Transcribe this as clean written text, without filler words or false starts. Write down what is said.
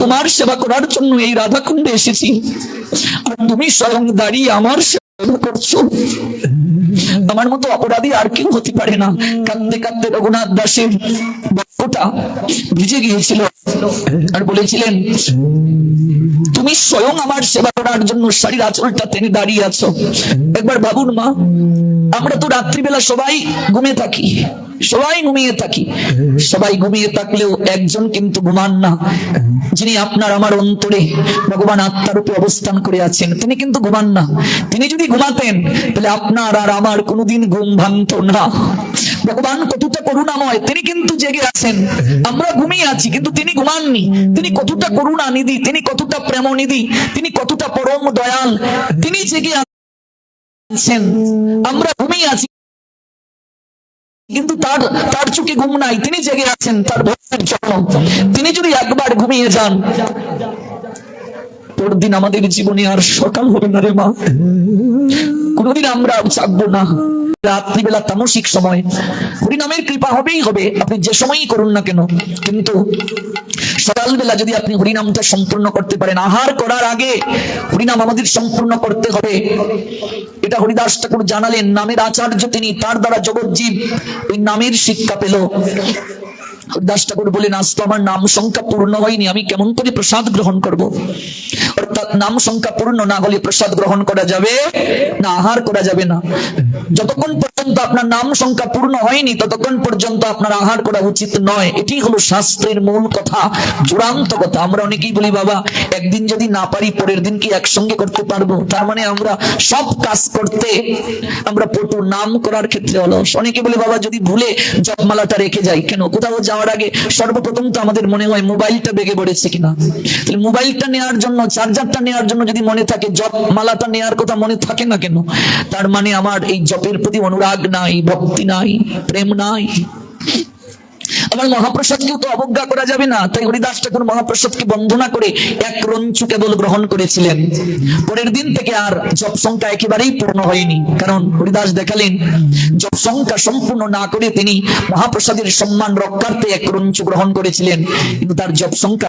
তোমার সেবা করার জন্য এই রাধাকুণ্ডে এসেছি, আর তুমি স্বয়ং দাঁড়িয়ে আমার সেবা করছো। আমার মতো অপরাধী আর কেউ হতে পারে না। কাঁদতে কাঁদতে রঘুনাথ দাসের বক্ষটা ভিজে গিয়েছিল, আর বলেছিলেন, তুমি স্বয়ং আমার সেবা করার জন্য শাড়ির আঁচলটা টেনে দাঁড়িয়ে আছো। একবার ভাবুন মা, আমরা তো রাত্রিবেলা সবাই ঘুমিয়ে থাকি, সবাই ঘুমিয়ে থাকি, সবাই ঘুমিয়ে থাকলেও একজন কিন্তু ঘুমান না, যিনি আপনার আমার অন্তরে ভগবান আত্মারূপে অবস্থান করে আছেন, তিনি কিন্তু ঘুমান না। তিনি যদি ঘুমাতেন তাহলে আপনার আর আমার কোনোদিন ঘুম ভাঙতো না। ভগবান কতটা করুণাময়, তিনি কিন্তু জেগে আছেন, আমরা ঘুমিয়ে আছি, কিন্তু তিনি ঘুমাননি। তিনি কতটা করুণা নিধি, তিনি কতটা প্রেম নিধি, তিনি কতটা পরম দয়াল, তিনি জেগে আছেন, আমরা ঘুমিয়ে আছি, কিন্তু তার চোখে ঘুম নাই, তিনি জেগে আছেন তার ভক্তের জন্য। তিনি যদি একবার ঘুমিয়ে যান, পরদিন আমাদের জীবনে আর সকাল হবে না রে মা, কোনদিন আমরা জাগবো না। রাত্রিবেলা তামসিক সময় হরিনামের কৃপা হবেই হবে, আপনি যে সময়ই করুন না কেন, কিন্তু সকালবেলা যদি আপনি হরিনামটা সম্পূর্ণ করতে পারেন, আহার করার আগে হরিনাম আমাদের সম্পূর্ণ করতে হবে। এটা হরিদাস ঠাকুর জানালেন, নামের আচার্য তিনি, তার দ্বারা জগৎজীব ওই নামের শিক্ষা পেল। হরিদাস ঠাকুর বলেন, আজ তো আমার নাম সংখ্যা পূর্ণ হয়নি, আমি কেমন করে প্রসাদ গ্রহণ করব? অর্থাৎ নাম সংখ্যা পূর্ণ না হলে প্রসাদ গ্রহণ করা যাবে না, আহার করা যাবে না। যতক্ষণ পর্যন্ত আপনার নাম সংখ্যা পূর্ণ হয়নি, ততক্ষণ পর্যন্ত আপনার আহার করা উচিত নয়। এটি হলো শাস্ত্রের মূল কথা, চূড়ান্ত কথা। আমরা অনেকেই বলি, বাবা একদিন যদি না পারি পরের দিন কি একসঙ্গে করতে পারবো? তার মানে আমরা সব কাজ করতে আমরা পটু, নাম করার ক্ষেত্রে অলস। অনেকে বলে, বাবা যদি ভুলে জপমালাটা রেখে যাই, কেন? কোথাও যাওয়ার আগে সর্বপ্রথম তো আমাদের মনে হয় মোবাইলটা বেগে পড়েছে কিনা। তাহলে মোবাইলটা নেওয়ার জন্য, চার্জারটা নেওয়ার জন্য যদি মনে থাকে, জপমালাটা নেওয়ার কথা মনে থাকে না কেন? তার মানে আমার এই জপের প্রতি অনুরাগ নাই, ভক্তি নাই, প্রেম নাই। আমার মহাপ্রসাদকেও তো অবজ্ঞা করা যাবে না। তাই হরিদাস ঠাকুর মহাপ্রসাদকে বন্দনা করে এক রঞ্চু কেবল গ্রহণ করেছিলেন। পরের দিন থেকে আর জপ সংখ্যা একেবারেই পূর্ণ হয়নি, কারণ হরিদাস দেখালেন জপ সংখ্যা সম্পূর্ণ না করে তিনি মহাপ্রসাদের সম্মান রক্ষার্থে এক রঞ্চু গ্রহণ করেছিলেন, কিন্তু তার জপ সংখ্যা